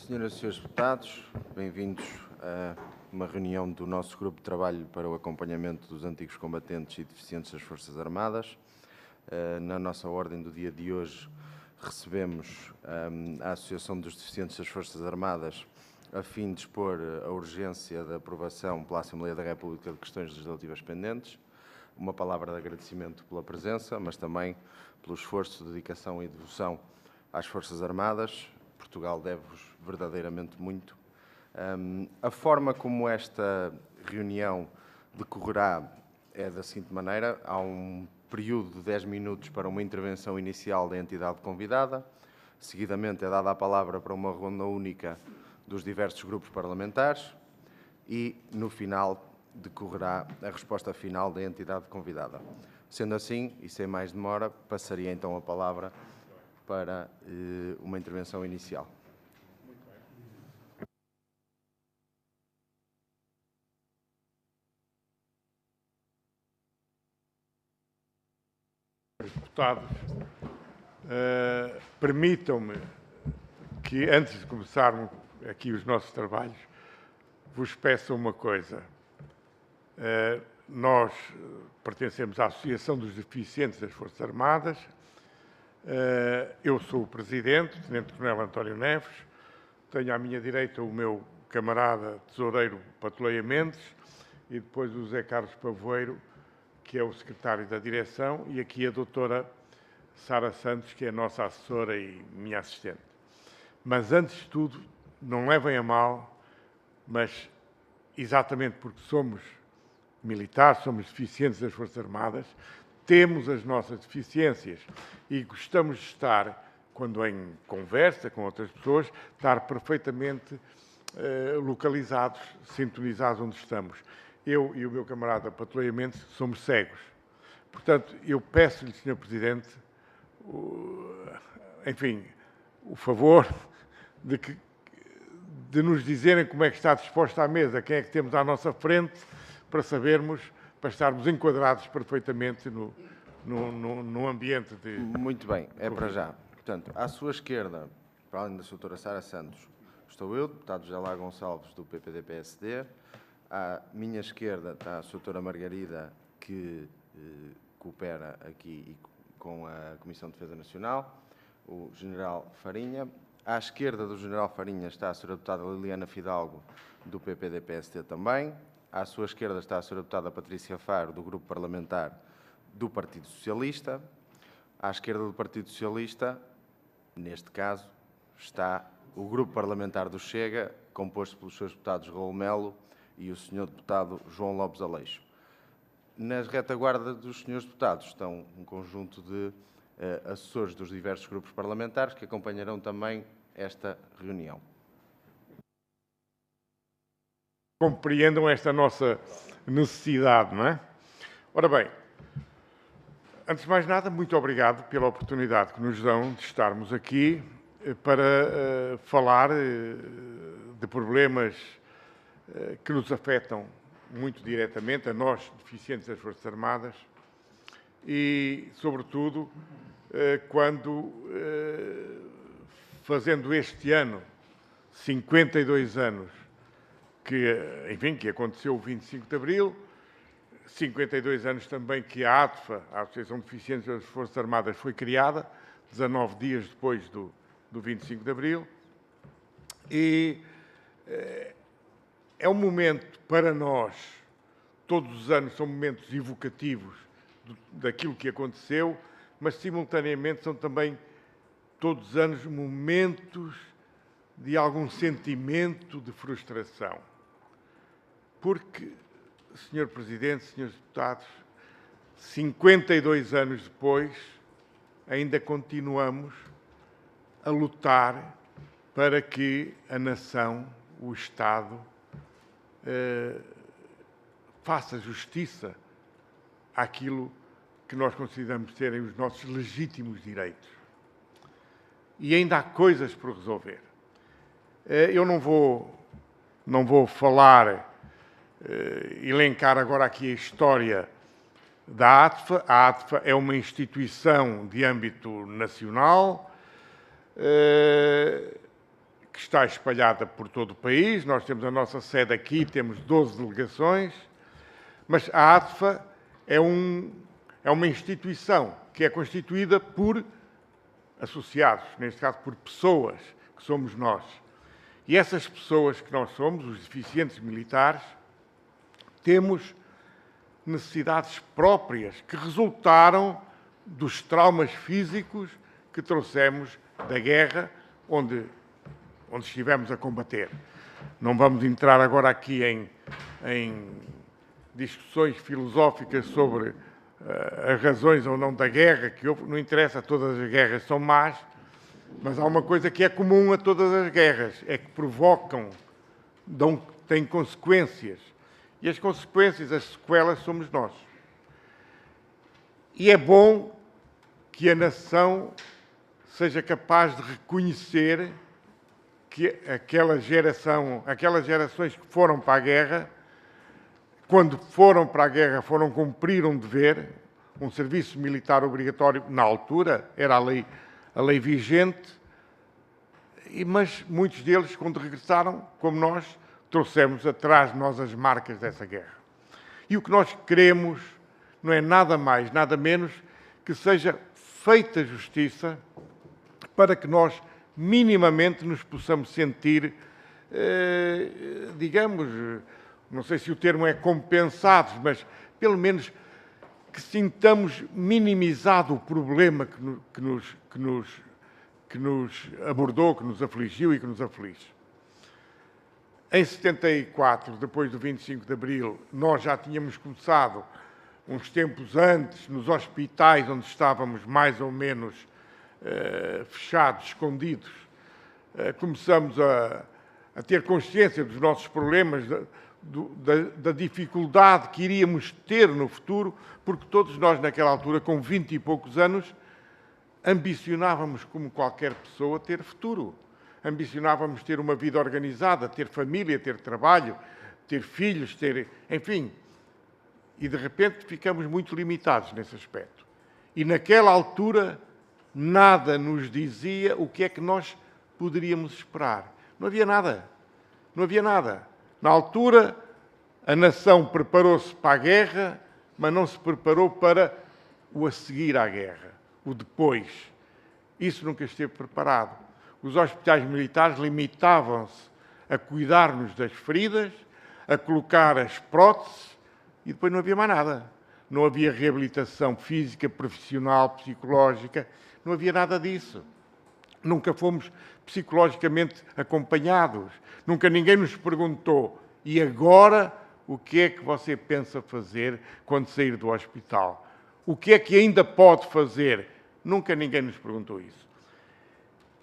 Senhoras e senhores deputados, bem-vindos a uma reunião do nosso grupo de trabalho para o acompanhamento dos antigos combatentes e deficientes das Forças Armadas. Na nossa ordem do dia de hoje recebemos a Associação dos Deficientes das Forças Armadas a fim de expor a urgência da aprovação pela Assembleia da República de questões legislativas pendentes. Uma palavra de agradecimento pela presença, mas também pelo esforço, dedicação e devoção às Forças Armadas. Portugal deve-vos verdadeiramente muito. A forma como esta reunião decorrerá é da seguinte maneira: há um período de 10 minutos para uma intervenção inicial da entidade convidada, seguidamente é dada a palavra para uma ronda única dos diversos grupos parlamentares e, no final, decorrerá a resposta final da entidade convidada. Sendo assim, e sem mais demora, passaria então a palavra para uma intervenção inicial. Deputados, permitam-me que, antes de começarmos aqui os nossos trabalhos, vos peça uma coisa. Nós pertencemos à Associação dos Deficientes das Forças Armadas. Eu sou o Presidente, Tenente-Coronel António Neves. Tenho à minha direita o meu camarada tesoureiro Patuleia Mendes e depois o José Carlos Pavoeiro, que é o secretário da direção, e aqui a doutora Sara Santos, que é a nossa assessora e minha assistente. Mas, antes de tudo, não levem a mal, mas exatamente porque somos militares, somos deficientes das Forças Armadas, temos as nossas deficiências e gostamos de estar, quando em conversa com outras pessoas, estar perfeitamente localizados, sintonizados onde estamos. Eu e o meu camarada Patuleia Mendes somos cegos. Portanto, eu peço-lhe, Sr. Presidente, o favor de nos dizerem como é que está disposta a mesa, quem é que temos à nossa frente, para sabermos, para estarmos enquadrados perfeitamente no ambiente de... Muito bem, é para já. Portanto, à sua esquerda, para além da doutora Sara Santos, estou eu, deputado José Lá Gonçalves, do PPD-PSD. À minha esquerda está a doutora Margarida, que coopera aqui com a Comissão de Defesa Nacional, o general Farinha. À esquerda do general Farinha está a senhora deputada Liliana Fidalgo, do PPD-PSD também. À sua esquerda está a senhora deputada Patrícia Faro, do Grupo Parlamentar do Partido Socialista. À esquerda do Partido Socialista, neste caso, está o Grupo Parlamentar do Chega, composto pelos seus deputados Raul Melo e o Sr. Deputado João Lopes Aleixo. Nas retaguardas dos senhores deputados estão um conjunto de assessores dos diversos grupos parlamentares que acompanharão também esta reunião. Compreendam esta nossa necessidade, não é? Ora bem, antes de mais nada, muito obrigado pela oportunidade que nos dão de estarmos aqui para falar de problemas que nos afetam muito diretamente, a nós, deficientes das Forças Armadas, e, sobretudo, quando, fazendo este ano 52 anos que aconteceu o 25 de Abril, 52 anos também que a ADFA, a Associação de Deficientes das Forças Armadas, foi criada, 19 dias depois do 25 de Abril, e é um momento para nós, todos os anos são momentos evocativos daquilo que aconteceu, mas simultaneamente são também todos os anos momentos de algum sentimento de frustração. Porque, Sr. Presidente, Srs. Deputados, 52 anos depois, ainda continuamos a lutar para que a nação, o Estado, faça justiça àquilo que nós consideramos serem os nossos legítimos direitos. E ainda há coisas por resolver. Eu não vou falar, elencar agora aqui a história da ADFA. A ADFA é uma instituição de âmbito nacional que está espalhada por todo o país. Nós temos a nossa sede aqui, temos 12 delegações, mas a ADFA é uma instituição que é constituída por associados, neste caso por pessoas, que somos nós. E essas pessoas que nós somos, os deficientes militares, temos necessidades próprias que resultaram dos traumas físicos que trouxemos da guerra onde estivemos a combater. Não vamos entrar agora aqui em discussões filosóficas sobre as razões ou não da guerra, que não interessa, todas as guerras são más, mas há uma coisa que é comum a todas as guerras, é que provocam, têm consequências. E as consequências, as sequelas, somos nós. E é bom que a nação seja capaz de reconhecer que aquelas gerações que foram para a guerra, quando foram para a guerra, foram cumprir um dever, um serviço militar obrigatório na altura, era a lei vigente, mas muitos deles, quando regressaram, como nós, trouxemos atrás de nós as marcas dessa guerra. E o que nós queremos não é nada mais, nada menos que seja feita justiça para que nós minimamente nos possamos sentir, digamos, não sei se o termo é compensados, mas pelo menos que sintamos minimizado o problema que nos abordou, que nos afligiu e que nos aflige. Em 74, depois do 25 de Abril, nós já tínhamos começado, uns tempos antes, nos hospitais onde estávamos mais ou menos fechados, escondidos, começamos a ter consciência dos nossos problemas, da dificuldade que iríamos ter no futuro, porque todos nós, naquela altura, com 20 e poucos anos, ambicionávamos, como qualquer pessoa, ter futuro. Ambicionávamos ter uma vida organizada, ter família, ter trabalho, ter filhos, enfim. E, de repente, ficamos muito limitados nesse aspecto. E, naquela altura, nada nos dizia o que é que nós poderíamos esperar. Não havia nada. Não havia nada. Na altura, a nação preparou-se para a guerra, mas não se preparou para o a seguir à guerra, o depois. Isso nunca esteve preparado. Os hospitais militares limitavam-se a cuidar-nos das feridas, a colocar as próteses e depois não havia mais nada. Não havia reabilitação física, profissional, psicológica, não havia nada disso. Nunca fomos psicologicamente acompanhados. Nunca ninguém nos perguntou, e agora o que é que você pensa fazer quando sair do hospital? O que é que ainda pode fazer? Nunca ninguém nos perguntou isso.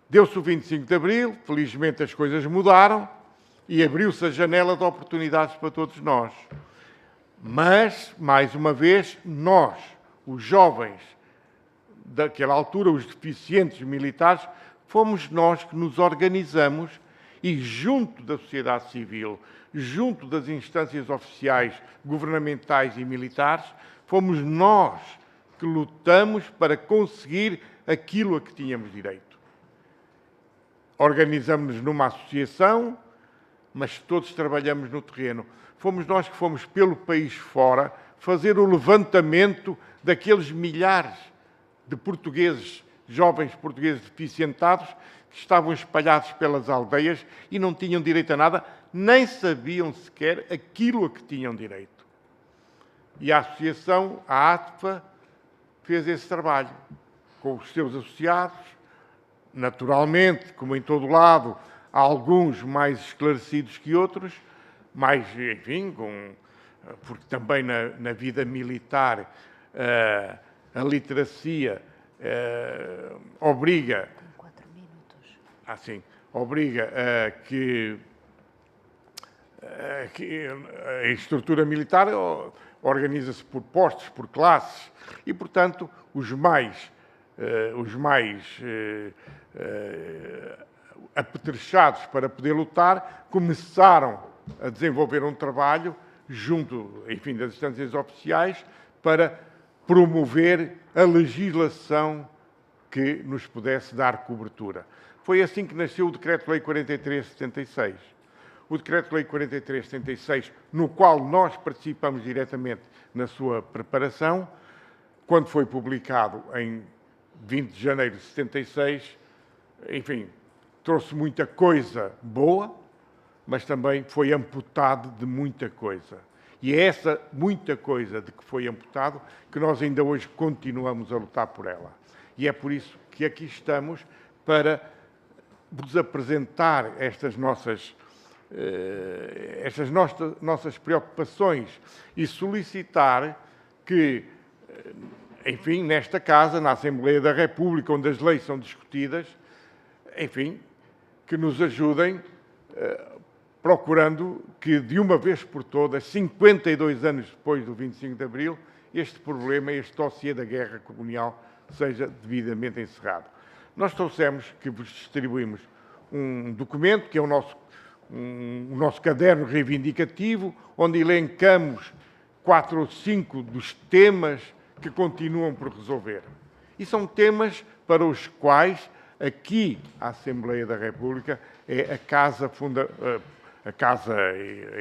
Deu-se o 25 de Abril, felizmente as coisas mudaram e abriu-se a janela de oportunidades para todos nós. Mas, mais uma vez, nós, os jovens daquela altura, os deficientes militares, fomos nós que nos organizamos e, junto da sociedade civil, junto das instâncias oficiais, governamentais e militares, fomos nós que lutamos para conseguir aquilo a que tínhamos direito. Organizamos-nos numa associação, mas todos trabalhamos no terreno. Fomos nós que fomos pelo país fora fazer o levantamento daqueles milhares de portugueses, jovens portugueses deficientados, que estavam espalhados pelas aldeias e não tinham direito a nada, nem sabiam sequer aquilo a que tinham direito. E a associação, a ADFA, fez esse trabalho com os seus associados. Naturalmente, como em todo lado, há alguns mais esclarecidos que outros, mas, enfim, porque também na vida militar a literacia obriga... 4 minutos. Obriga a que a estrutura militar organiza-se por postos, por classes, e, portanto, os mais apetrechados para poder lutar começaram a desenvolver um trabalho junto, enfim, das instâncias oficiais para promover a legislação que nos pudesse dar cobertura. Foi assim que nasceu o Decreto-Lei 43/76. O Decreto-Lei 43/76, no qual nós participamos diretamente na sua preparação, quando foi publicado em 20 de janeiro de 76, enfim, trouxe muita coisa boa, mas também foi amputado de muita coisa. E é essa muita coisa de que foi amputado que nós ainda hoje continuamos a lutar por ela. E é por isso que aqui estamos para vos apresentar estas nossas preocupações e solicitar que, enfim, nesta Casa, na Assembleia da República, onde as leis são discutidas, enfim, que nos ajudem, procurando que, de uma vez por todas, 52 anos depois do 25 de Abril, este problema, este dossiê da guerra colonial, seja devidamente encerrado. Nós trouxemos, que vos distribuímos, um documento, que é o nosso caderno reivindicativo, onde elencamos 4 ou 5 dos temas que continuam por resolver. E são temas para os quais, aqui, a Assembleia da República é a casa,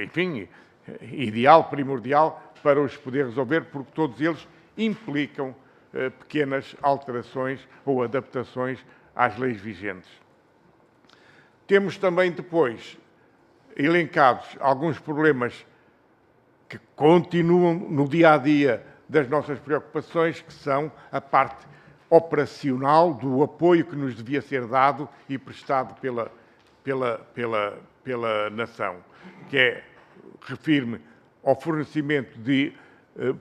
enfim, ideal, primordial, para os poder resolver, porque todos eles implicam pequenas alterações ou adaptações às leis vigentes. Temos também depois elencados alguns problemas que continuam no dia-a-dia das nossas preocupações, que são a parte operacional do apoio que nos devia ser dado e prestado pela nação, que é, refiro-me ao fornecimento de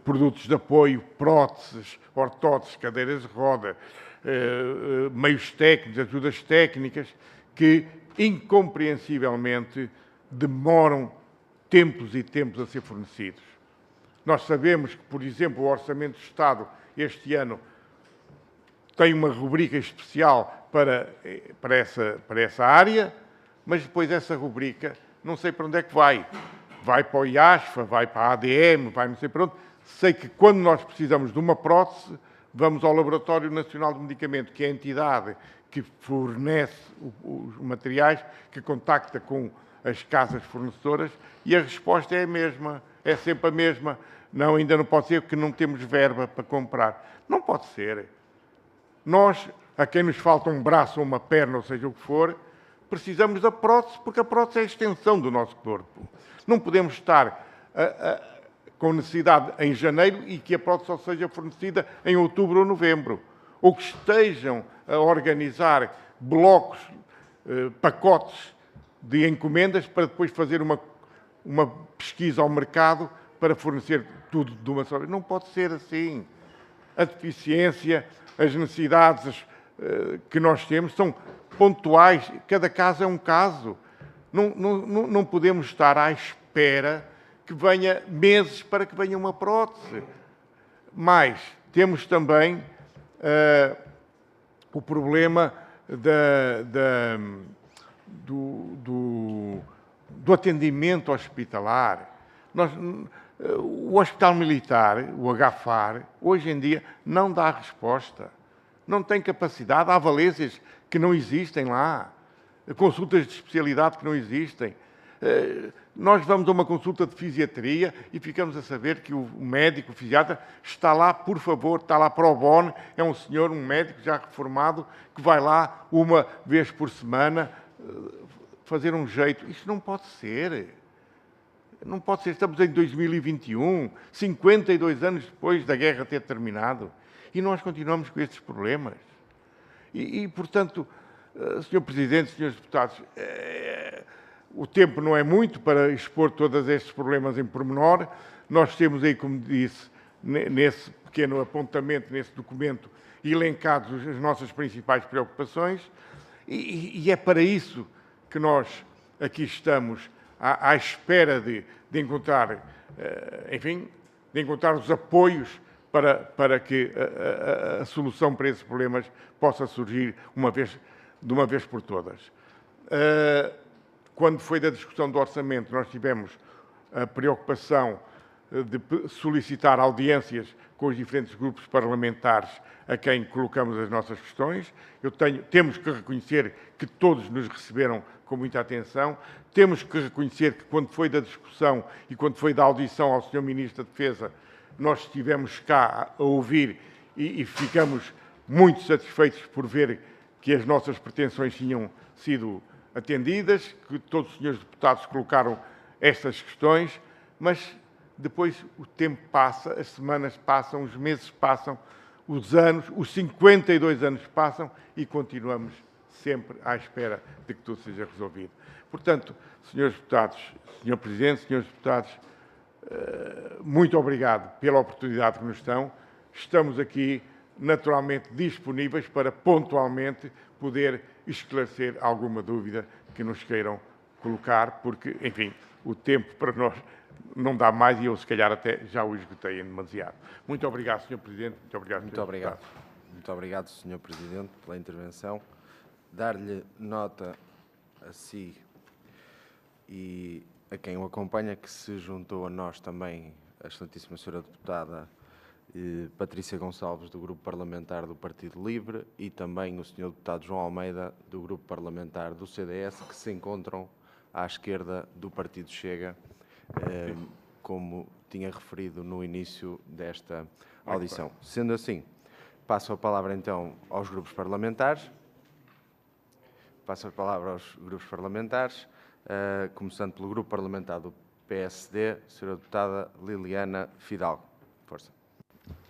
produtos de apoio, próteses, ortóteses, cadeiras de roda, meios técnicos, ajudas técnicas, que incompreensivelmente demoram tempos e tempos a ser fornecidos. Nós sabemos que, por exemplo, o Orçamento do Estado este ano tem uma rubrica especial para essa área, mas depois essa rubrica não sei para onde é que vai. Vai para o IASFA, vai para a ADM, vai não sei para onde. Sei que quando nós precisamos de uma prótese, vamos ao Laboratório Nacional de Medicamento, que é a entidade que fornece os materiais, que contacta com as casas fornecedoras, e a resposta é a mesma, é sempre a mesma. Não, ainda não pode ser, porque não temos verba para comprar. Não pode ser. Nós, a quem nos falta um braço ou uma perna, ou seja o que for, precisamos da prótese, porque a prótese é a extensão do nosso corpo. Não podemos estar com necessidade em janeiro e que a prótese só seja fornecida em outubro ou novembro. Ou que estejam a organizar blocos, pacotes de encomendas para depois fazer uma pesquisa ao mercado para fornecer tudo de uma só vez. Não pode ser assim. A deficiência, as necessidades que nós temos são pontuais. Cada caso é um caso. Não podemos estar à espera que venha meses para que venha uma prótese. Mas temos também o problema do atendimento hospitalar. O Hospital Militar, o HFAR, hoje em dia não dá resposta. Não tem capacidade. Há valências que não existem lá. Consultas de especialidade que não existem. Nós vamos a uma consulta de fisiatria e ficamos a saber que o médico, o fisiatra, está lá, por favor, está lá pro bono, é um senhor, um médico já reformado, que vai lá uma vez por semana fazer um jeito. Isto não pode ser. Não pode ser. Estamos em 2021, 52 anos depois da guerra ter terminado, e nós continuamos com estes problemas. Portanto, Sr. Presidente, Srs. Deputados, o tempo não é muito para expor todos estes problemas em pormenor. Nós temos aí, como disse, nesse pequeno apontamento, nesse documento, elencados as nossas principais preocupações, e é para isso que nós aqui estamos à espera de encontrar, enfim, de encontrar os apoios para que a solução para esses problemas possa surgir de uma vez por todas. Quando foi da discussão do orçamento, nós tivemos a preocupação de solicitar audiências com os diferentes grupos parlamentares a quem colocamos as nossas questões. Temos que reconhecer que todos nos receberam com muita atenção. Temos que reconhecer que, quando foi da discussão e quando foi da audição ao Sr. Ministro da Defesa, nós estivemos cá a ouvir e ficamos muito satisfeitos por ver que as nossas pretensões tinham sido atendidas, que todos os senhores deputados colocaram estas questões, mas depois o tempo passa, as semanas passam, os meses passam, os anos, os 52 anos passam e continuamos sempre à espera de que tudo seja resolvido. Portanto, senhores deputados, senhor Presidente, senhores deputados, muito obrigado pela oportunidade que nos dão. Estamos aqui naturalmente disponíveis para pontualmente poder esclarecer alguma dúvida que nos queiram colocar, porque, enfim, o tempo para nós não dá mais e eu, se calhar, até já o esgotei em demasiado. Muito obrigado, Sr. Presidente. Muito obrigado, Muito obrigado. Muito obrigado, Sr. Presidente, pela intervenção. Dar-lhe nota a si e a quem o acompanha, que se juntou a nós também a excelentíssima Sra. Deputada Patrícia Gonçalves, do Grupo Parlamentar do Partido Livre, e também o Sr. Deputado João Almeida, do Grupo Parlamentar do CDS, que se encontram à esquerda do Partido Chega, como tinha referido no início desta audição. Sendo assim, passo a palavra então aos grupos parlamentares. Passo a palavra aos grupos parlamentares, começando pelo Grupo Parlamentar do PSD, Sra. Deputada Liliana Fidalgo. Força.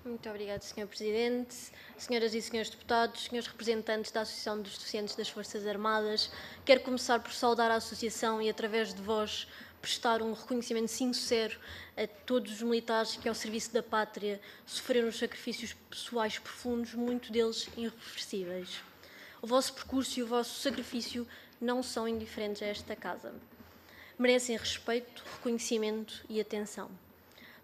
Muito obrigada, Sr. Presidente. Senhoras e senhores deputados, senhores representantes da Associação dos Deficientes das Forças Armadas, quero começar por saudar a Associação e, através de vós, prestar um reconhecimento sincero a todos os militares que, ao serviço da pátria, sofreram os sacrifícios pessoais profundos, muitos deles irreversíveis. O vosso percurso e o vosso sacrifício não são indiferentes a esta casa. Merecem respeito, reconhecimento e atenção.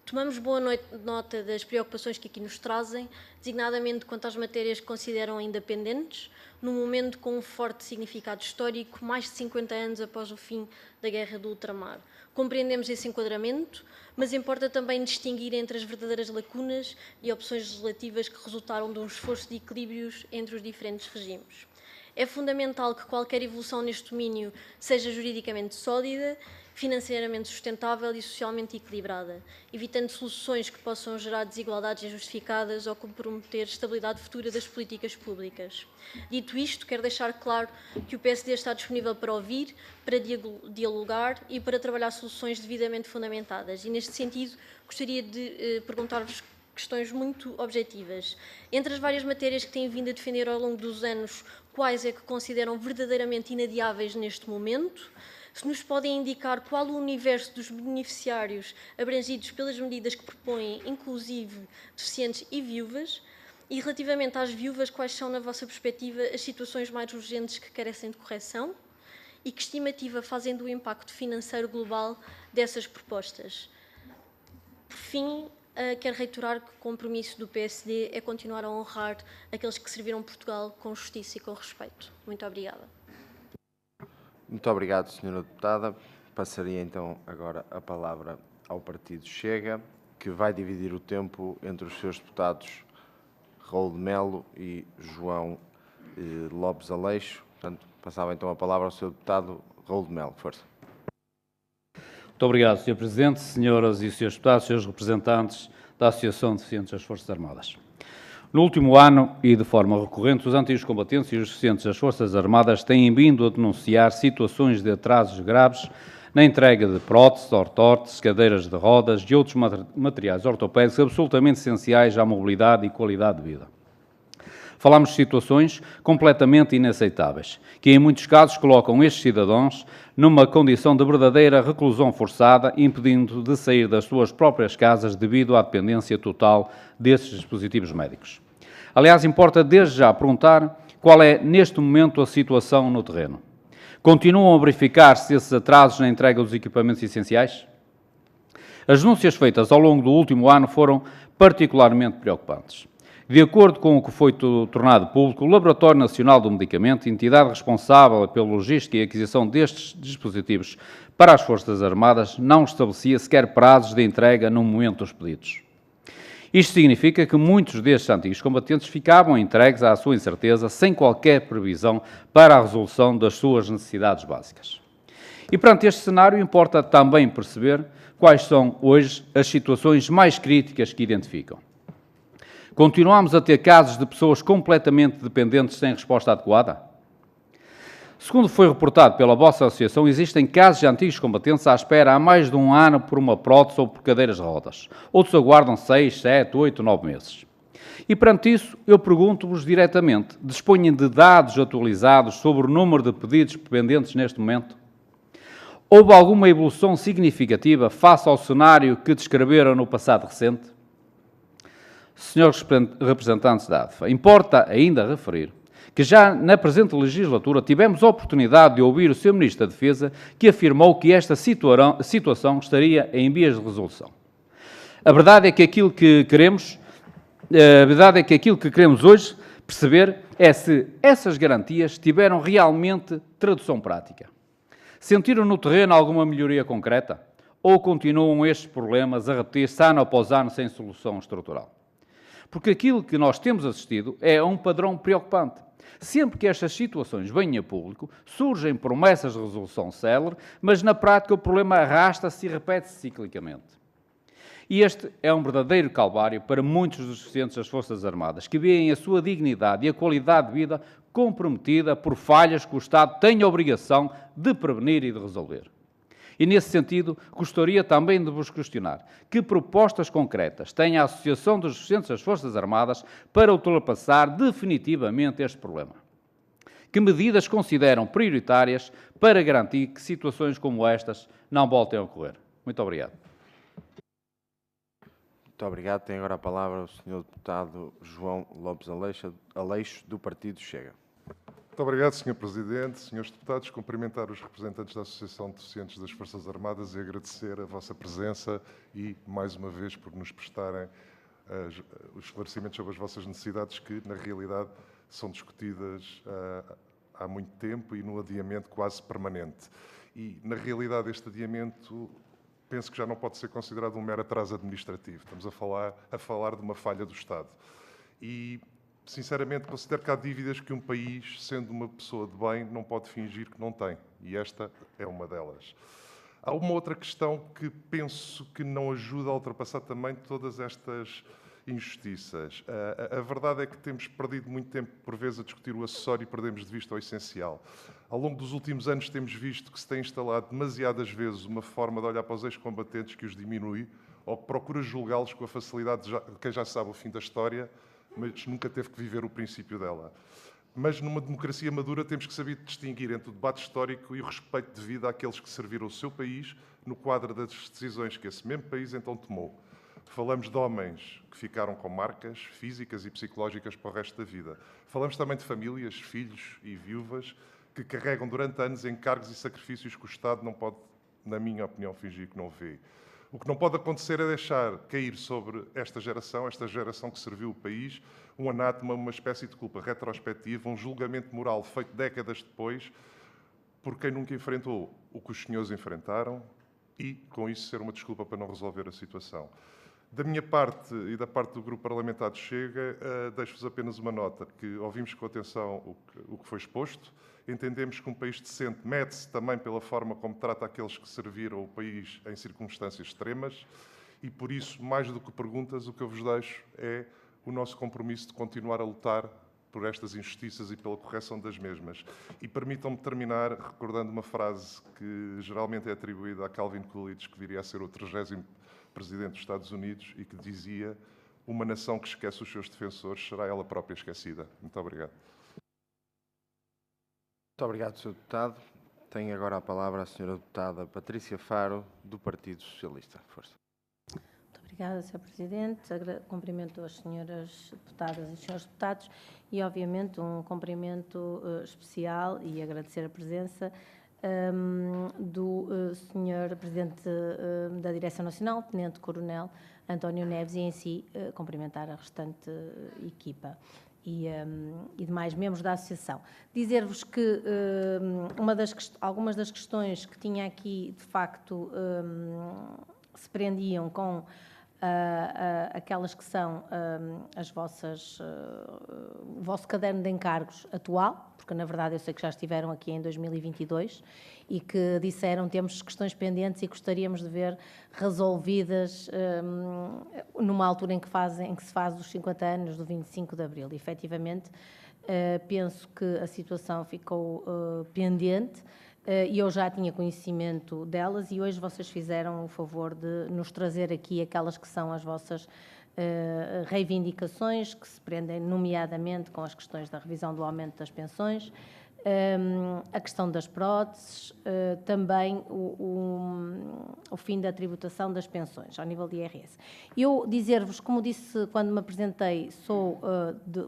Tomamos boa nota das preocupações que aqui nos trazem, designadamente quanto às matérias que consideram ainda pendentes, num momento com um forte significado histórico, mais de 50 anos após o fim da Guerra do Ultramar. Compreendemos esse enquadramento, mas importa também distinguir entre as verdadeiras lacunas e opções legislativas que resultaram de um esforço de equilíbrios entre os diferentes regimes. É fundamental que qualquer evolução neste domínio seja juridicamente sólida, financeiramente sustentável e socialmente equilibrada, evitando soluções que possam gerar desigualdades injustificadas ou comprometer a estabilidade futura das políticas públicas. Dito isto, quero deixar claro que o PSD está disponível para ouvir, para dialogar e para trabalhar soluções devidamente fundamentadas. E, neste sentido, gostaria de perguntar-vos questões muito objetivas. Entre as várias matérias que têm vindo a defender ao longo dos anos, quais é que consideram verdadeiramente inadiáveis neste momento? Se nos podem indicar qual o universo dos beneficiários abrangidos pelas medidas que propõem, inclusive deficientes e viúvas, e relativamente às viúvas, quais são, na vossa perspectiva, as situações mais urgentes que carecem de correção? E que estimativa fazem do impacto financeiro global dessas propostas? Por fim, quero reiterar que o compromisso do PSD é continuar a honrar aqueles que serviram Portugal com justiça e com respeito. Muito obrigada. Muito obrigado, Sra. Deputada. Passaria então agora a palavra ao Partido Chega, que vai dividir o tempo entre os seus deputados Raul de Melo e João Lopes Aleixo. Portanto, passava então a palavra ao seu deputado Raul de Melo. Força. Muito obrigado, Sr. Presidente, senhoras e senhores deputados, senhores representantes da Associação de Deficientes das Forças Armadas. No último ano, e de forma recorrente, os antigos combatentes e os deficientes das Forças Armadas têm vindo a denunciar situações de atrasos graves na entrega de próteses, ortotes, cadeiras de rodas e outros materiais ortopédicos absolutamente essenciais à mobilidade e qualidade de vida. Falamos de situações completamente inaceitáveis, que em muitos casos colocam estes cidadãos numa condição de verdadeira reclusão forçada, impedindo de sair das suas próprias casas devido à dependência total desses dispositivos médicos. Aliás, importa desde já perguntar qual é, neste momento, a situação no terreno. Continuam a verificar-se esses atrasos na entrega dos equipamentos essenciais? As denúncias feitas ao longo do último ano foram particularmente preocupantes. De acordo com o que foi tornado público, o Laboratório Nacional do Medicamento, entidade responsável pela logística e aquisição destes dispositivos para as Forças Armadas, não estabelecia sequer prazos de entrega no momento dos pedidos. Isto significa que muitos destes antigos combatentes ficavam entregues à sua incerteza, sem qualquer previsão para a resolução das suas necessidades básicas. E perante este cenário, importa também perceber quais são hoje as situações mais críticas que identificam. Continuamos a ter casos de pessoas completamente dependentes sem resposta adequada? Segundo foi reportado pela vossa associação, existem casos de antigos combatentes à espera há mais de um ano por uma prótese ou por cadeiras de rodas. Outros aguardam 6, 7, 8, 9 meses. E perante isso, eu pergunto-vos diretamente, dispõem de dados atualizados sobre o número de pedidos pendentes neste momento? Houve alguma evolução significativa face ao cenário que descreveram no passado recente? Senhores representantes da ADFA, importa ainda referir que já na presente legislatura tivemos a oportunidade de ouvir o Sr. Ministro da Defesa, que afirmou que esta situação estaria em vias de resolução. A verdade é que aquilo que queremos hoje perceber é se essas garantias tiveram realmente tradução prática. Sentiram no terreno alguma melhoria concreta? Ou continuam estes problemas a repetir-se ano após ano sem solução estrutural? Porque aquilo que nós temos assistido é um padrão preocupante. Sempre que estas situações vêm a público, surgem promessas de resolução célere, mas na prática o problema arrasta-se e repete-se ciclicamente. E este é um verdadeiro calvário para muitos dos deficientes das Forças Armadas, que veem a sua dignidade e a qualidade de vida comprometida por falhas que o Estado tem a obrigação de prevenir e de resolver. E, nesse sentido, gostaria também de vos questionar que propostas concretas tem a Associação dos Deficientes das Forças Armadas para ultrapassar definitivamente este problema? Que medidas consideram prioritárias para garantir que situações como estas não voltem a ocorrer? Muito obrigado. Muito obrigado. Tem agora a palavra o Sr. Deputado João Lopes Aleixo, do Partido Chega. Muito obrigado, Sr. Presidente. Senhores Deputados, cumprimentar os representantes da Associação de Deficientes das Forças Armadas e agradecer a vossa presença e, mais uma vez, por nos prestarem os esclarecimentos sobre as vossas necessidades que, na realidade, são discutidas há muito tempo e num adiamento quase permanente. E, na realidade, este adiamento penso que já não pode ser considerado um mero atraso administrativo. Estamos a falar de uma falha do Estado. E, sinceramente, considero que há dívidas que um país, sendo uma pessoa de bem, não pode fingir que não tem. E esta é uma delas. Há uma outra questão que penso que não ajuda a ultrapassar também todas estas injustiças. A verdade é que temos perdido muito tempo, por vezes, a discutir o acessório e perdemos de vista o essencial. Ao longo dos últimos anos temos visto que se tem instalado demasiadas vezes uma forma de olhar para os ex-combatentes que os diminui ou que procura julgá-los com a facilidade de quem já sabe o fim da história, mas nunca teve que viver o princípio dela. Mas numa democracia madura temos que saber distinguir entre o debate histórico e o respeito devido àqueles que serviram o seu país no quadro das decisões que esse mesmo país então tomou. Falamos de homens que ficaram com marcas físicas e psicológicas para o resto da vida. Falamos também de famílias, filhos e viúvas que carregam durante anos encargos e sacrifícios que o Estado não pode, na minha opinião, fingir que não vê. O que não pode acontecer é deixar cair sobre esta geração que serviu o país, um anátema, uma espécie de culpa retrospectiva, um julgamento moral feito décadas depois, por quem nunca enfrentou o que os senhores enfrentaram e, com isso, ser uma desculpa para não resolver a situação. Da minha parte e da parte do Grupo Parlamentar de Chega, deixo-vos apenas uma nota, que ouvimos com atenção o que foi exposto, entendemos que um país decente mede-se também pela forma como trata aqueles que serviram o país em circunstâncias extremas e, por isso, mais do que perguntas, o que eu vos deixo é o nosso compromisso de continuar a lutar por estas injustiças e pela correção das mesmas. E permitam-me terminar recordando uma frase que geralmente é atribuída a Calvin Coolidge, que viria a ser o 30º Presidente dos Estados Unidos e que dizia: uma nação que esquece os seus defensores será ela própria esquecida. Muito obrigado. Muito obrigado, Sr. Deputado. Tem agora a palavra a Sra. Deputada Patrícia Faro, do Partido Socialista. Força. Muito obrigada, Sr. Presidente. Cumprimento as senhoras deputadas e senhores deputados e, obviamente, um cumprimento especial e agradecer a presença do Sr. Presidente da Direção Nacional, Tenente Coronel António Neves e, em si, cumprimentar a restante equipa e demais membros da Associação. Dizer-vos que algumas das questões que tinha aqui, de facto, se prendiam com aquelas que são o vosso caderno de encargos atual, porque na verdade eu sei que já estiveram aqui em 2022 e que disseram temos questões pendentes e gostaríamos de ver resolvidas numa altura em que se faz os 50 anos do 25 de Abril. E, efetivamente, penso que a situação ficou pendente e eu já tinha conhecimento delas e hoje vocês fizeram o favor de nos trazer aqui aquelas que são as vossas reivindicações, que se prendem nomeadamente com as questões da revisão do aumento das pensões, a questão das próteses, também o fim da tributação das pensões ao nível de IRS. Eu dizer-vos, como disse quando me apresentei,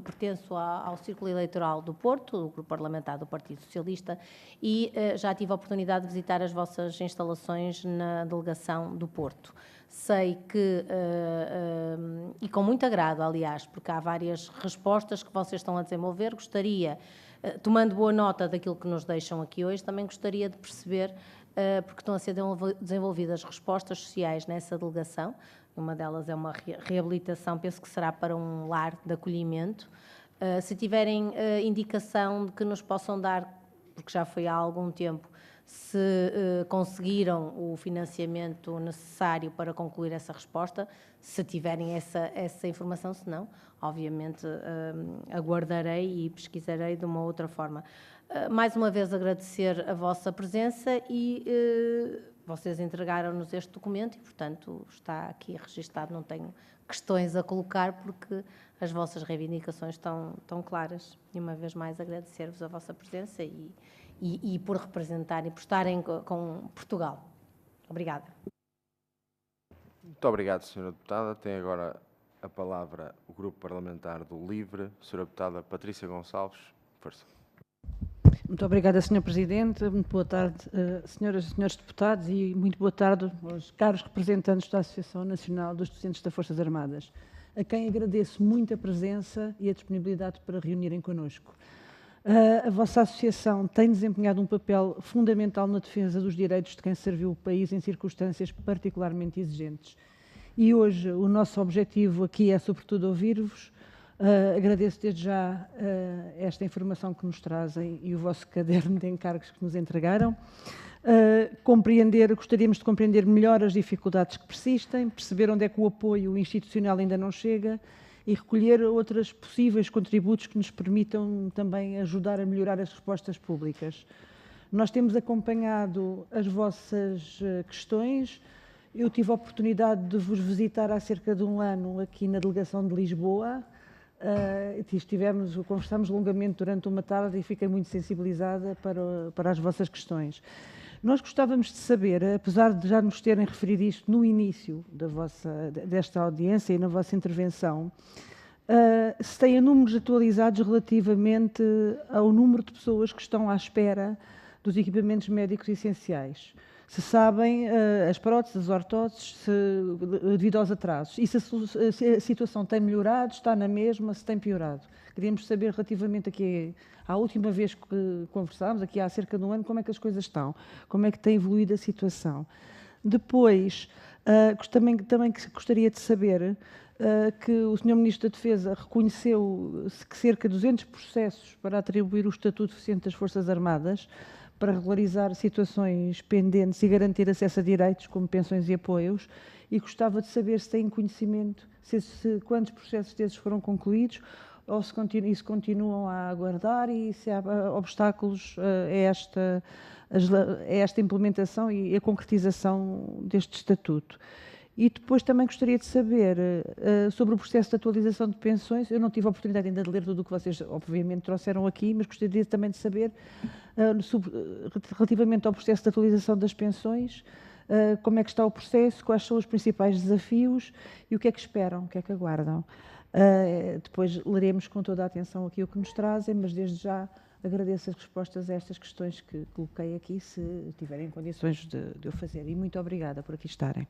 pertenço ao Círculo Eleitoral do Porto, do Grupo Parlamentar do Partido Socialista, e já tive a oportunidade de visitar as vossas instalações na delegação do Porto. Sei que, e com muito agrado, aliás, porque há várias respostas que vocês estão a desenvolver, gostaria, tomando boa nota daquilo que nos deixam aqui hoje, também gostaria de perceber, porque estão a ser desenvolvidas respostas sociais nessa delegação, uma delas é uma reabilitação, penso que será para um lar de acolhimento. Se tiverem indicação de que nos possam dar, porque já foi há algum tempo, se conseguiram o financiamento necessário para concluir essa resposta, se tiverem essa informação, se não, obviamente aguardarei e pesquisarei de uma outra forma. Mais uma vez agradecer a vossa presença e vocês entregaram-nos este documento e, portanto, está aqui registado, não tenho questões a colocar porque as vossas reivindicações estão claras. E uma vez mais agradecer-vos a vossa presença e por representarem, por estarem com Portugal. Obrigada. Muito obrigado, Sra. Deputada. Tem agora a palavra o Grupo Parlamentar do LIVRE. Sra. Deputada Patrícia Gonçalves, força. Muito obrigada, Sr. Presidente. Muito boa tarde, senhoras e senhores deputados, e muito boa tarde aos caros representantes da Associação Nacional dos Docentes das Forças Armadas, a quem agradeço muito a presença e a disponibilidade para reunirem connosco. A vossa associação tem desempenhado um papel fundamental na defesa dos direitos de quem serviu o país em circunstâncias particularmente exigentes. E hoje o nosso objetivo aqui é, sobretudo, ouvir-vos. Agradeço desde já esta informação que nos trazem e o vosso caderno de encargos que nos entregaram. Gostaríamos de compreender melhor as dificuldades que persistem, perceber onde é que o apoio institucional ainda não chega e recolher outros possíveis contributos que nos permitam também ajudar a melhorar as respostas públicas. Nós temos acompanhado as vossas questões. Eu tive a oportunidade de vos visitar há cerca de um ano aqui na delegação de Lisboa. Conversámos longamente durante uma tarde e fiquei muito sensibilizada para as vossas questões. Nós gostávamos de saber, apesar de já nos terem referido isto no início desta audiência e na vossa intervenção, se têm números atualizados relativamente ao número de pessoas que estão à espera dos equipamentos médicos essenciais. Se sabem as próteses, as ortoses, devido aos atrasos. E se a situação tem melhorado, está na mesma, se tem piorado. Queríamos saber relativamente aqui, à última vez que conversámos, aqui há cerca de um ano, como é que as coisas estão, como é que tem evoluído a situação. Depois, também gostaria de saber que o Sr. Ministro da Defesa reconheceu que cerca de 200 processos para atribuir o Estatuto Deficiente das Forças Armadas, para regularizar situações pendentes e garantir acesso a direitos como pensões e apoios, e gostava de saber se têm conhecimento, quantos processos desses foram concluídos, ou se continuam a aguardar e se há obstáculos a esta implementação e a concretização deste estatuto. E depois também gostaria de saber sobre o processo de atualização de pensões. Eu não tive a oportunidade ainda de ler tudo o que vocês, obviamente, trouxeram aqui, mas gostaria também de saber, relativamente ao processo de atualização das pensões, como é que está o processo, quais são os principais desafios e o que é que esperam, o que é que aguardam. Depois leremos com toda a atenção aqui o que nos trazem, mas desde já agradeço as respostas a estas questões que coloquei aqui, se tiverem condições de eu fazer. E muito obrigada por aqui estarem.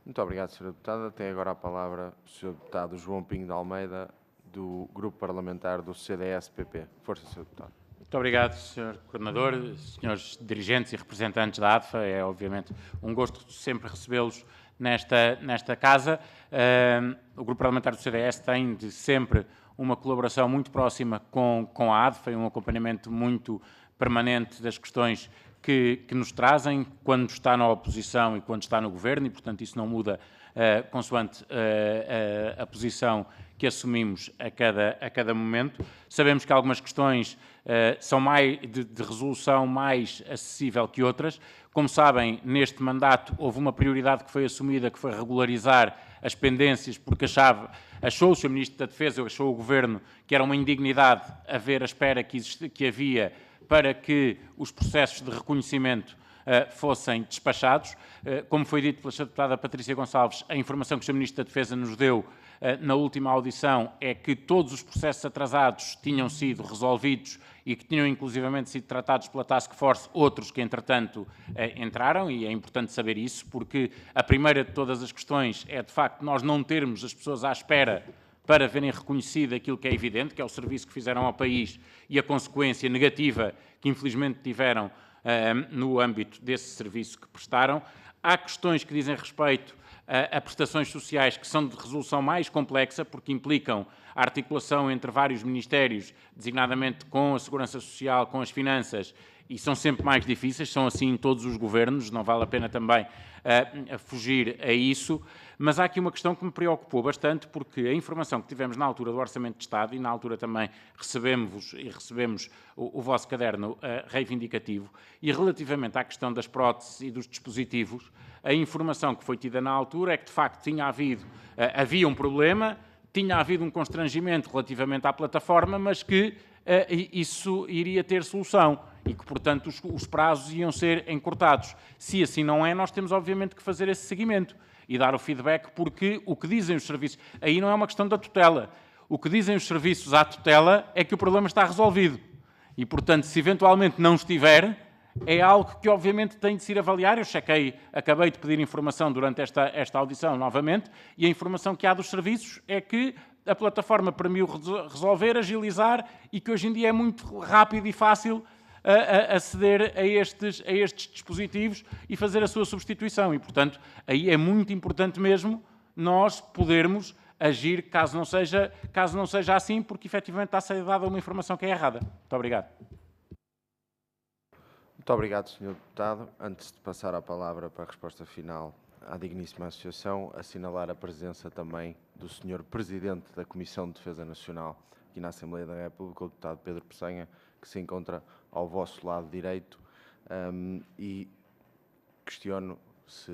Muito obrigado, Sra. Deputada. Tem agora a palavra o Sr. Deputado João Pinho de Almeida, do Grupo Parlamentar do CDS-PP. Força, Sr. Deputado. Muito obrigado, Sr. Coordenador, senhores dirigentes e representantes da ADFA. É, obviamente, um gosto sempre recebê-los nesta casa. O Grupo Parlamentar do CDS tem de sempre uma colaboração muito próxima com a ADFA e um acompanhamento muito permanente das questões que nos trazem, quando está na oposição e quando está no governo, e, portanto, isso não muda consoante a posição que assumimos a cada momento. Sabemos que algumas questões são mais de resolução mais acessível que outras. Como sabem, neste mandato houve uma prioridade que foi assumida, que foi regularizar as pendências, porque achou o Sr. Ministro da Defesa, achou o Governo, que era uma indignidade haver a espera que havia para que os processos de reconhecimento fossem despachados. Como foi dito pela Sra. Deputada Patrícia Gonçalves, a informação que o Sr. Ministro da Defesa nos deu na última audição é que todos os processos atrasados tinham sido resolvidos e que tinham inclusivamente sido tratados pela Task Force, outros que entretanto entraram, e é importante saber isso, porque a primeira de todas as questões é de facto nós não termos as pessoas à espera para verem reconhecido aquilo que é evidente, que é o serviço que fizeram ao país e a consequência negativa que infelizmente tiveram no âmbito desse serviço que prestaram. Há questões que dizem respeito a prestações sociais que são de resolução mais complexa, porque implicam a articulação entre vários ministérios, designadamente com a Segurança Social, com as Finanças, e são sempre mais difíceis, são assim em todos os governos, não vale a pena também fugir a isso. Mas há aqui uma questão que me preocupou bastante, porque a informação que tivemos na altura do Orçamento de Estado, e na altura também recebemos o vosso caderno reivindicativo, e relativamente à questão das próteses e dos dispositivos, a informação que foi tida na altura é que, de facto, havia um problema, tinha havido um constrangimento relativamente à plataforma, mas que isso iria ter solução e que, portanto, os prazos iam ser encurtados. Se assim não é, nós temos, obviamente, que fazer esse seguimento e dar o feedback, porque o que dizem os serviços... Aí não é uma questão da tutela. O que dizem os serviços à tutela é que o problema está resolvido. E, portanto, se eventualmente não estiver, é algo que, obviamente, tem de se ir avaliar. Eu acabei de pedir informação durante esta audição novamente, e a informação que há dos serviços é que a plataforma permitiu resolver, agilizar, e que hoje em dia é muito rápido e fácil aceder a estes dispositivos e fazer a sua substituição. E, portanto, aí é muito importante mesmo nós podermos agir caso não seja assim, porque efetivamente está a ser dada uma informação que é errada. Muito obrigado. Muito obrigado, Sr. Deputado. Antes de passar a palavra para a resposta final à digníssima associação, assinalar a presença também do Sr. Presidente da Comissão de Defesa Nacional aqui na Assembleia da República, o Deputado Pedro Peçanha, que se encontra ao vosso lado direito, e questiono se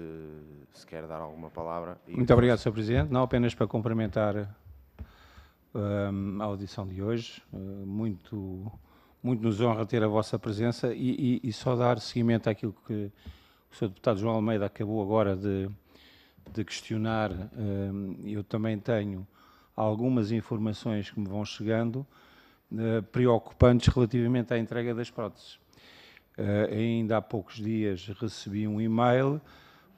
quer dar alguma palavra. Muito obrigado, Sr. Presidente. Não apenas para cumprimentar a audição de hoje, muito nos honra ter a vossa presença e só dar seguimento àquilo que o Sr. Deputado João Almeida acabou agora de questionar. Eu também tenho algumas informações que me vão chegando preocupantes relativamente à entrega das próteses. Ainda há poucos dias recebi um e-mail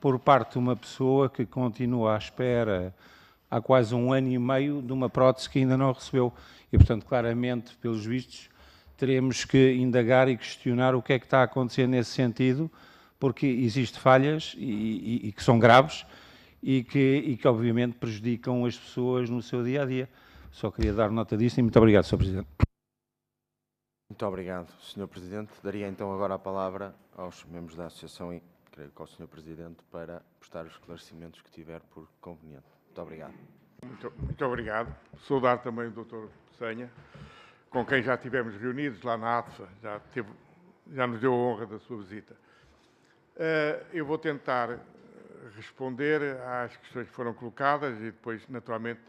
por parte de uma pessoa que continua à espera há quase 1 ano e meio de uma prótese que ainda não recebeu. E, portanto, claramente, pelos vistos, teremos que indagar e questionar o que é que está a acontecer nesse sentido, porque existem falhas e que são graves e que obviamente prejudicam as pessoas no seu dia-a-dia. Só queria dar nota disso e muito obrigado, Sr. Presidente. Muito obrigado, Sr. Presidente. Daria então agora a palavra aos membros da Associação e, creio que ao Sr. Presidente, para prestar os esclarecimentos que tiver por conveniente. Muito obrigado. Muito obrigado. Saudar também o Dr. Peçanha, com quem já estivemos reunidos lá na ADFA, já nos deu a honra da sua visita. Eu vou tentar responder às questões que foram colocadas e depois, naturalmente,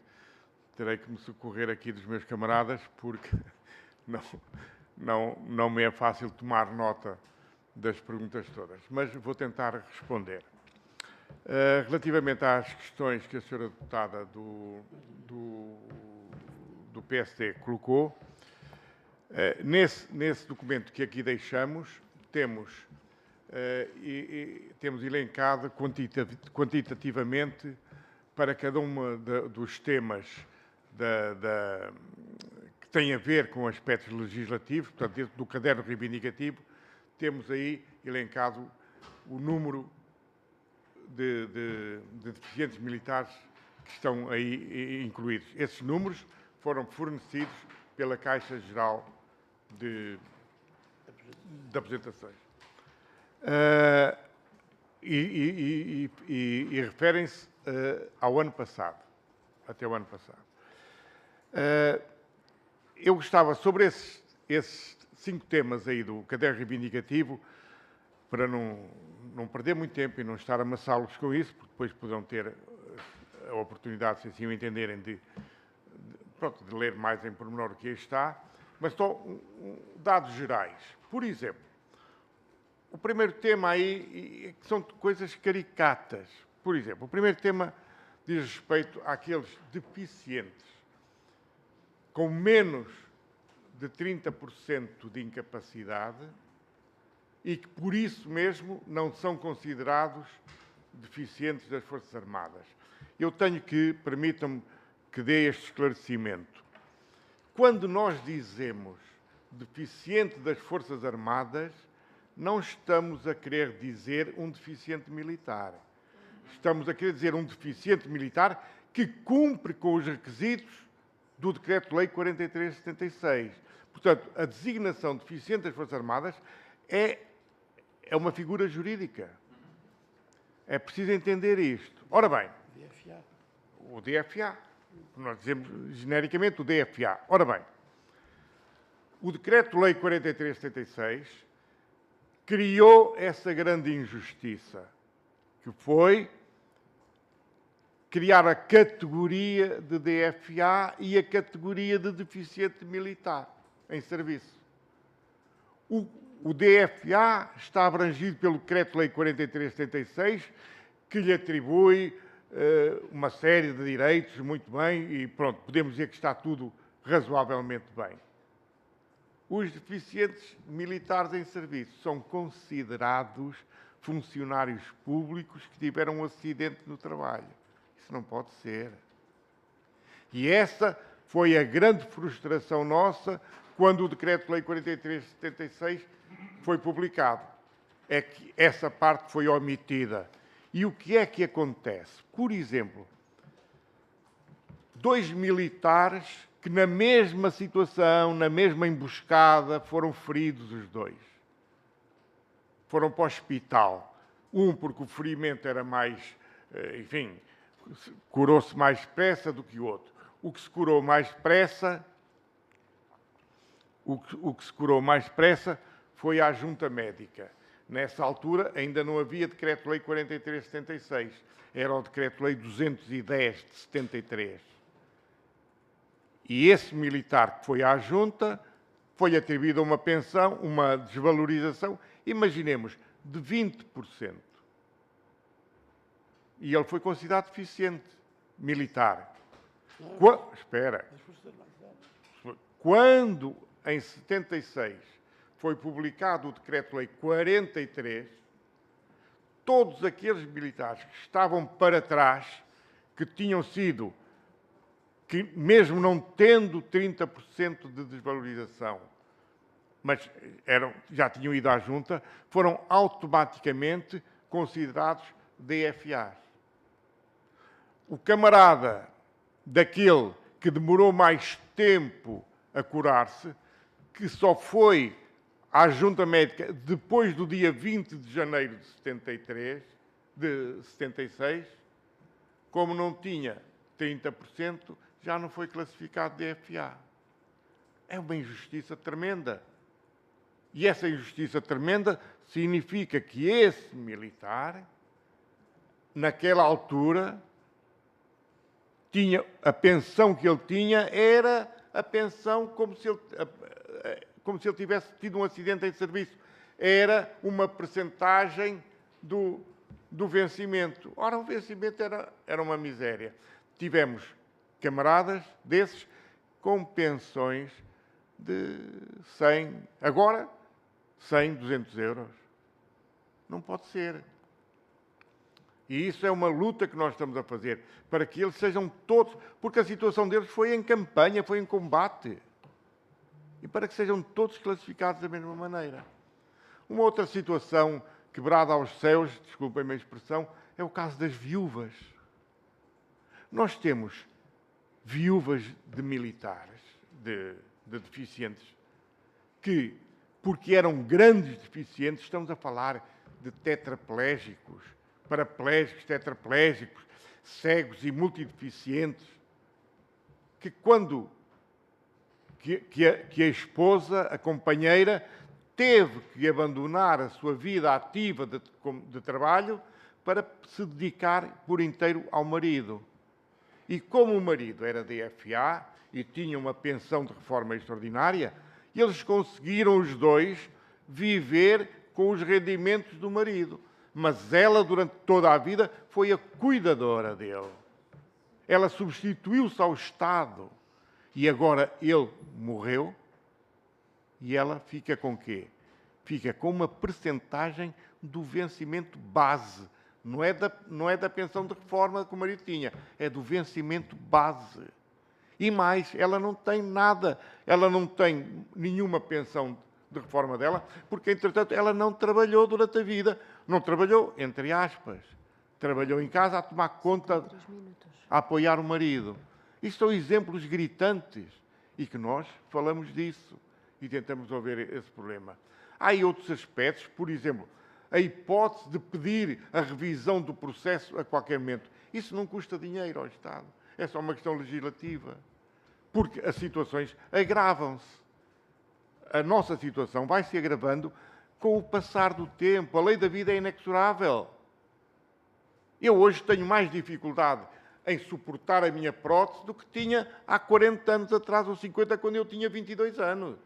terei que me socorrer aqui dos meus camaradas, porque não me é fácil tomar nota das perguntas todas, mas vou tentar responder. Relativamente às questões que a Sra. Deputada do PSD colocou, nesse documento que aqui deixamos, temos e temos elencado quantitativamente para cada um dos temas que têm a ver com aspectos legislativos, portanto, dentro do caderno reivindicativo, temos aí elencado o número de deficientes militares que estão aí incluídos. Esses números foram fornecidos pela Caixa Geral de Apresentações. E referem-se ao ano passado, até o ano passado. Eu gostava, sobre esses 5 temas aí do caderno reivindicativo, para não perder muito tempo e não estar a amassá-los com isso, porque depois poderão ter a oportunidade, se assim o entenderem, de ler mais em pormenor o que aí está, mas só dados gerais. Por exemplo, o primeiro tema aí, que são coisas caricatas. Por exemplo, o primeiro tema diz respeito àqueles deficientes com menos de 30% de incapacidade e que, por isso mesmo, não são considerados deficientes das Forças Armadas. Eu tenho que, permitam-me que dê este esclarecimento. Quando nós dizemos deficiente das Forças Armadas, não estamos a querer dizer um deficiente militar. Estamos a querer dizer um deficiente militar que cumpre com os requisitos do Decreto-Lei 43/76. Portanto, a designação de deficiente das Forças Armadas é uma figura jurídica. É preciso entender isto. Ora bem, o DFA, nós dizemos genericamente o DFA. Ora bem, o Decreto-Lei 43/76 criou essa grande injustiça, que foi criar a categoria de DFA e a categoria de deficiente militar em serviço. O DFA está abrangido pelo Decreto-Lei 43/76, que lhe atribui uma série de direitos, muito bem, e pronto, podemos dizer que está tudo razoavelmente bem. Os deficientes militares em serviço são considerados funcionários públicos que tiveram um acidente no trabalho. Isso não pode ser. E essa foi a grande frustração nossa quando o Decreto-Lei 43/76 foi publicado. É que essa parte foi omitida. E o que é que acontece? Por exemplo, 2 militares que na mesma situação, na mesma emboscada, foram feridos os 2. Foram para o hospital. Um porque o ferimento era mais, enfim, curou-se mais depressa do que o outro. O que se curou mais depressa, foi a junta médica. Nessa altura ainda não havia Decreto-Lei 43/76. Era o Decreto-Lei 210 de 73. E esse militar que foi à junta foi atribuído a uma pensão, uma desvalorização, imaginemos, de 20%. E ele foi considerado deficiente militar. Espera. Quando, em 76, foi publicado o Decreto-Lei 43, todos aqueles militares que estavam para trás, que tinham sido, que mesmo não tendo 30% de desvalorização, mas já tinham ido à junta, foram automaticamente considerados DFAs. O camarada daquele que demorou mais tempo a curar-se, que só foi à junta médica depois do dia 20 de janeiro de 76, como não tinha 30%, já não foi classificado DFA. É uma injustiça tremenda. E essa injustiça tremenda significa que esse militar, naquela altura, a pensão que ele tinha era a pensão como se ele tivesse tido um acidente em serviço. Era uma percentagem do vencimento. Ora, o vencimento era uma miséria. Tivemos camaradas desses com pensões de 100, agora 100, 200 euros. Não pode ser. E isso é uma luta que nós estamos a fazer, para que eles sejam todos, porque a situação deles foi em campanha, foi em combate, e para que sejam todos classificados da mesma maneira. Uma outra situação quebrada aos céus, desculpem-me a expressão, é o caso das viúvas. Nós temos viúvas de militares, de deficientes, que, porque eram grandes deficientes, estamos a falar de tetraplégicos, paraplégicos, tetraplégicos, cegos e multideficientes, que quando que a esposa, a companheira, teve que abandonar a sua vida ativa de trabalho para se dedicar por inteiro ao marido. E como o marido era DFA e tinha uma pensão de reforma extraordinária, eles conseguiram os dois viver com os rendimentos do marido. Mas ela, durante toda a vida, foi a cuidadora dele. Ela substituiu-se ao Estado. E agora ele morreu e ela fica com quê? Fica com uma percentagem do vencimento base. Não é da pensão de reforma que o marido tinha, é do vencimento base. E mais, ela não tem nada, ela não tem nenhuma pensão de reforma dela, porque, entretanto, ela não trabalhou durante a vida. Não trabalhou, entre aspas. Trabalhou em casa a tomar conta, a apoiar o marido. Isto são exemplos gritantes e que nós falamos disso e tentamos resolver esse problema. Há aí outros aspectos, por exemplo, a hipótese de pedir a revisão do processo a qualquer momento. Isso não custa dinheiro ao Estado. É só uma questão legislativa. Porque as situações agravam-se. A nossa situação vai se agravando com o passar do tempo. A lei da vida é inexorável. Eu hoje tenho mais dificuldade em suportar a minha prótese do que tinha há 40 anos atrás, ou 50, quando eu tinha 22 anos.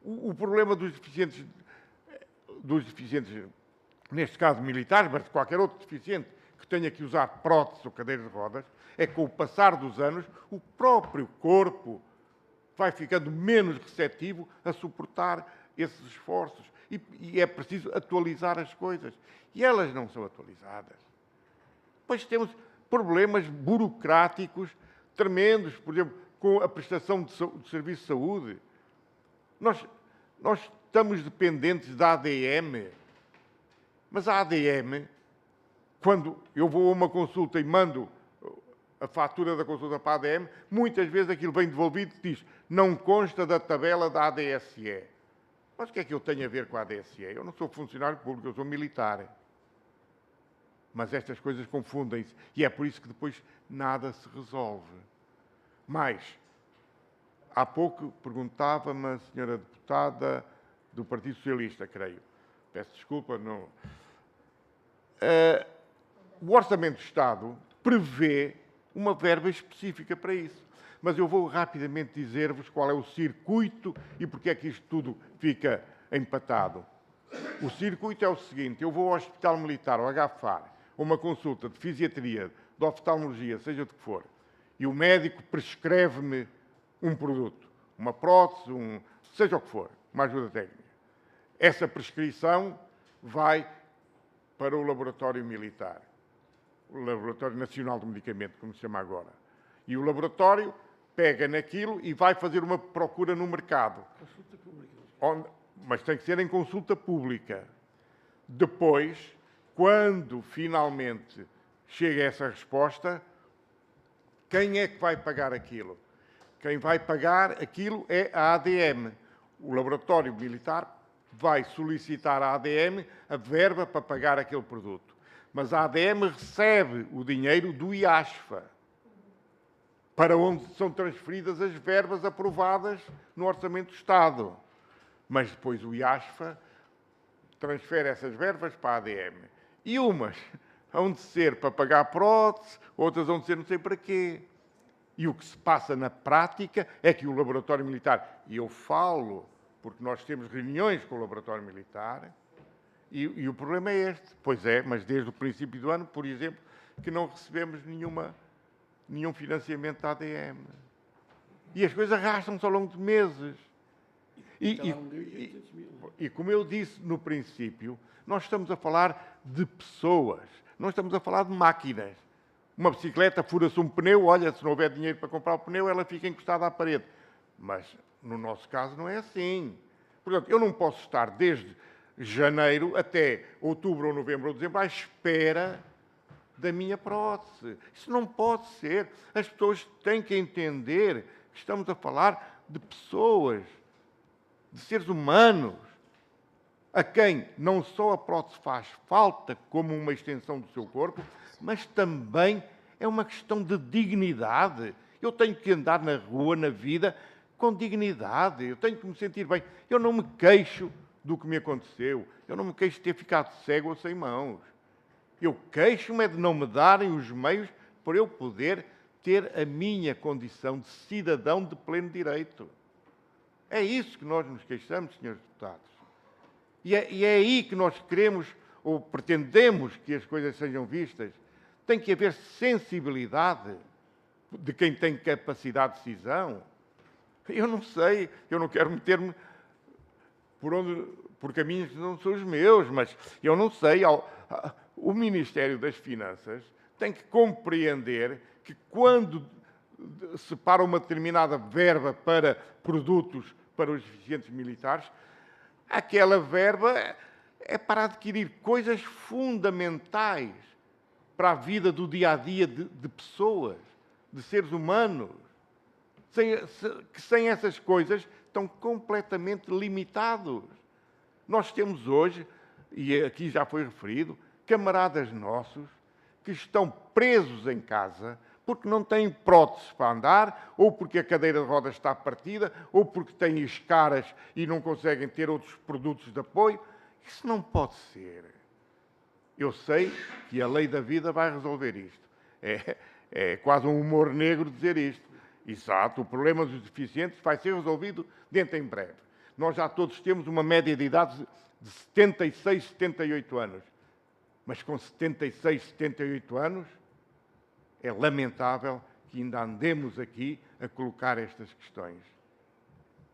O problema dos deficientes, neste caso militares, mas de qualquer outro deficiente que tenha que usar prótese ou cadeiras de rodas, é que com o passar dos anos, o próprio corpo vai ficando menos receptivo a suportar esses esforços. E é preciso atualizar as coisas. E elas não são atualizadas. Pois temos problemas burocráticos tremendos, por exemplo, com a prestação de serviço de saúde. Nós estamos dependentes da ADM, mas a ADM, quando eu vou a uma consulta e mando a fatura da consulta para a ADM, muitas vezes aquilo vem devolvido e diz não consta da tabela da ADSE. Mas o que é que eu tenho a ver com a ADSE? Eu não sou funcionário público, eu sou militar. Mas estas coisas confundem-se e é por isso que depois nada se resolve. Mas, há pouco perguntava-me a senhora deputada do Partido Socialista, creio. Peço desculpa, não... O Orçamento do Estado prevê uma verba específica para isso. Mas eu vou rapidamente dizer-vos qual é o circuito e porque é que isto tudo fica empatado. O circuito é o seguinte: eu vou ao Hospital Militar, ao HFAR, uma consulta de fisiatria, de oftalmologia, seja de que for, e o médico prescreve-me um produto, uma prótese, seja o que for, uma ajuda técnica. Essa prescrição vai para o laboratório militar, o Laboratório Nacional do Medicamento, como se chama agora. E o laboratório pega naquilo e vai fazer uma procura no mercado. Consulta pública. Mas tem que ser em consulta pública. Depois, quando finalmente chega essa resposta, quem é que vai pagar aquilo? Quem vai pagar aquilo é a ADM. O laboratório militar vai solicitar à ADM a verba para pagar aquele produto. Mas a ADM recebe o dinheiro do IASFA, para onde são transferidas as verbas aprovadas no Orçamento do Estado. Mas depois o IASFA transfere essas verbas para a ADM. E umas hão de ser para pagar prótese, outras hão de ser não sei para quê. E o que se passa na prática é que o laboratório militar, e eu falo porque nós temos reuniões com o laboratório militar, e o problema é este. Pois é, mas desde o princípio do ano, por exemplo, que não recebemos nenhum financiamento da ADM. E as coisas arrastam-se ao longo de meses. E como eu disse no princípio, nós estamos a falar de pessoas, não estamos a falar de máquinas. Uma bicicleta fura-se um pneu, olha, se não houver dinheiro para comprar o pneu, ela fica encostada à parede. Mas, no nosso caso, não é assim. Portanto, eu não posso estar desde janeiro até outubro ou novembro ou dezembro à espera da minha prótese. Isso não pode ser. As pessoas têm que entender que estamos a falar de pessoas, de seres humanos, a quem não só a prótese faz falta como uma extensão do seu corpo, mas também é uma questão de dignidade. Eu tenho que andar na rua, na vida, com dignidade. Eu tenho que me sentir bem. Eu não me queixo do que me aconteceu. Eu não me queixo de ter ficado cego ou sem mãos. Eu queixo-me é de não me darem os meios para eu poder ter a minha condição de cidadão de pleno direito. É isso que nós nos queixamos, senhores deputados. E é aí que nós queremos ou pretendemos que as coisas sejam vistas. Tem que haver sensibilidade de quem tem capacidade de decisão. Eu não sei, eu não quero meter-me por caminhos que não são os meus, mas eu não sei. O Ministério das Finanças tem que compreender que quando separa uma determinada verba para produtos para os deficientes militares, aquela verba é para adquirir coisas fundamentais para a vida do dia-a-dia de pessoas, de seres humanos, que sem essas coisas estão completamente limitados. Nós temos hoje, e aqui já foi referido, camaradas nossos que estão presos em casa porque não têm próteses para andar, ou porque a cadeira de rodas está partida, ou porque têm escaras e não conseguem ter outros produtos de apoio. Isso não pode ser. Eu sei que a lei da vida vai resolver isto. É quase um humor negro dizer isto. Exato, o problema dos deficientes vai ser resolvido dentro em breve. Nós já todos temos uma média de idade de 76, 78 anos. Mas com 76, 78 anos, é lamentável que ainda andemos aqui a colocar estas questões.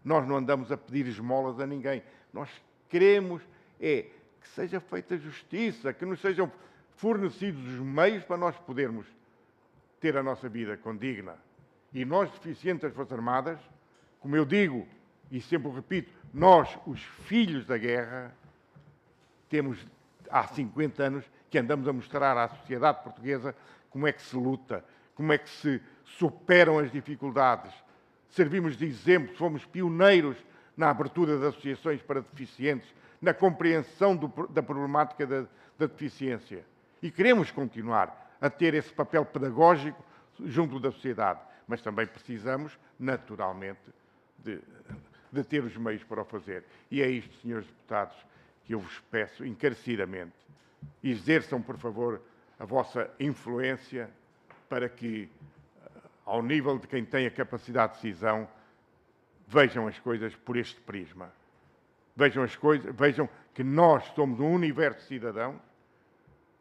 Nós não andamos a pedir esmolas a ninguém. Nós queremos que seja feita justiça, que nos sejam fornecidos os meios para nós podermos ter a nossa vida condigna. E nós, deficientes das Forças Armadas, como eu digo e sempre o repito, nós, os filhos da guerra, temos há 50 anos que andamos a mostrar à sociedade portuguesa como é que se luta, como é que se superam as dificuldades. Servimos de exemplo, fomos pioneiros na abertura de associações para deficientes, na compreensão da problemática da deficiência. E queremos continuar a ter esse papel pedagógico junto da sociedade, mas também precisamos, naturalmente, de ter os meios para o fazer. E é isto, senhores deputados, que eu vos peço encarecidamente. Exerçam, por favor, a vossa influência para que, ao nível de quem tem a capacidade de decisão, vejam as coisas por este prisma. Vejam as coisas, vejam que nós somos um universo de cidadãos,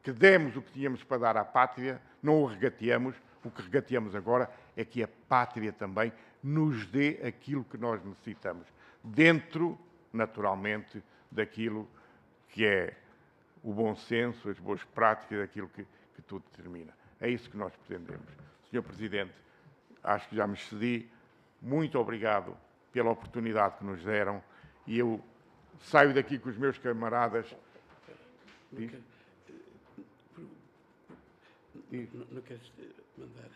que demos o que tínhamos para dar à pátria, não o regateamos. O que regateamos agora é que a pátria também nos dê aquilo que nós necessitamos, dentro, naturalmente, daquilo que é o bom senso, as boas práticas, aquilo que tudo determina. É isso que nós pretendemos. Senhor Presidente, acho que já me excedi. Muito obrigado pela oportunidade que nos deram e eu saio daqui com os meus camaradas. Não queres mandar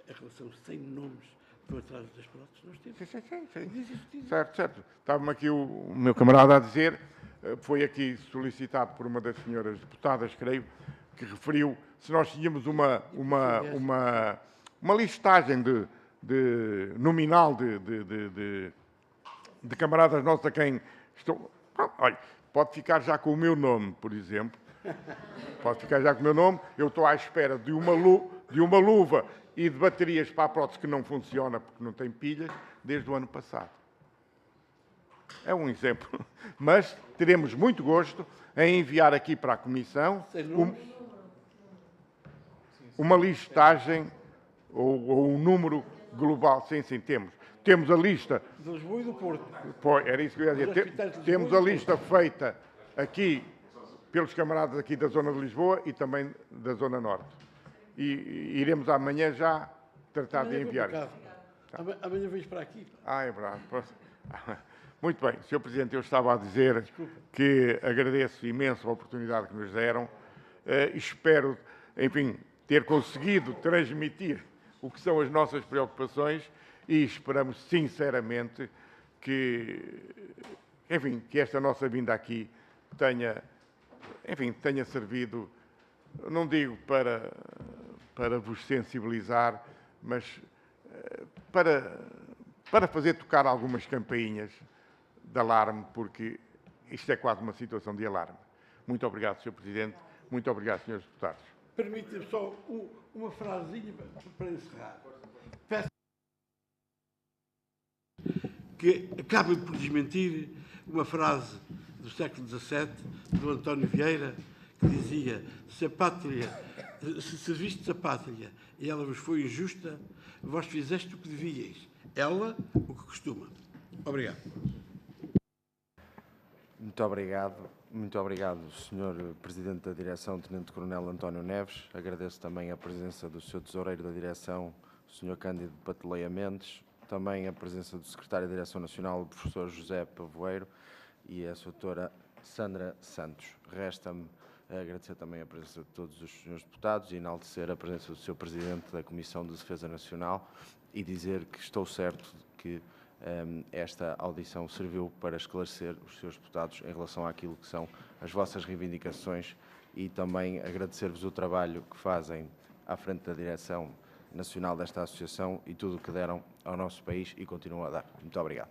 a relação sem nomes do atraso das próteses? Nós temos. Sim. Certo. Estava-me aqui o meu camarada a dizer, foi aqui solicitado por uma das senhoras deputadas, creio, que referiu se nós tínhamos uma listagem nominal de camaradas nossos a quem estou... Olha, pode ficar já com o meu nome, por exemplo. Pode ficar já com o meu nome. Eu estou à espera de uma luva e de baterias para a prótese que não funciona porque não tem pilhas desde o ano passado. É um exemplo. Mas teremos muito gosto em enviar aqui para a Comissão uma listagem ou um número global. Sim, temos. temos a lista... De Lisboa e do Porto. Pois, era isso que eu ia dizer. Temos a lista feita aqui pelos camaradas aqui da zona de Lisboa e também da zona norte. E iremos amanhã já tratar de enviar. Amanhã vens para aqui. É verdade. Muito bem, Sr. Presidente, eu estava a dizer que agradeço imenso a oportunidade que nos deram. Espero, enfim, ter conseguido transmitir o que são as nossas preocupações e esperamos sinceramente que, enfim, que esta nossa vinda aqui tenha servido, não digo para vos sensibilizar, mas para fazer tocar algumas campainhas de alarme, porque isto é quase uma situação de alarme. Muito obrigado, Sr. Presidente. Muito obrigado, Srs. Deputados. Permite-me só uma frasezinha para encerrar. Peço que acabem por desmentir uma frase do século XVII, do António Vieira, que dizia: se servistes a pátria e ela vos foi injusta, vós fizeste o que devíeis, ela o que costuma. Obrigado. Muito obrigado, Sr. Presidente da Direção, Tenente Coronel António Neves. Agradeço também a presença do Sr. Tesoureiro da Direção, Sr. Cândido Pateleia Mendes, também a presença do Secretário da Direção Nacional, o Professor José Pavoeiro, e a Sra. Sandra Santos. Resta-me agradecer também a presença de todos os Srs. Deputados e enaltecer a presença do Sr. Presidente da Comissão de Defesa Nacional e dizer que estou certo que esta audição serviu para esclarecer os Srs. Deputados em relação àquilo que são as vossas reivindicações e também agradecer-vos o trabalho que fazem à frente da Direção Nacional desta Associação e tudo o que deram ao nosso país e continuam a dar. Muito obrigado.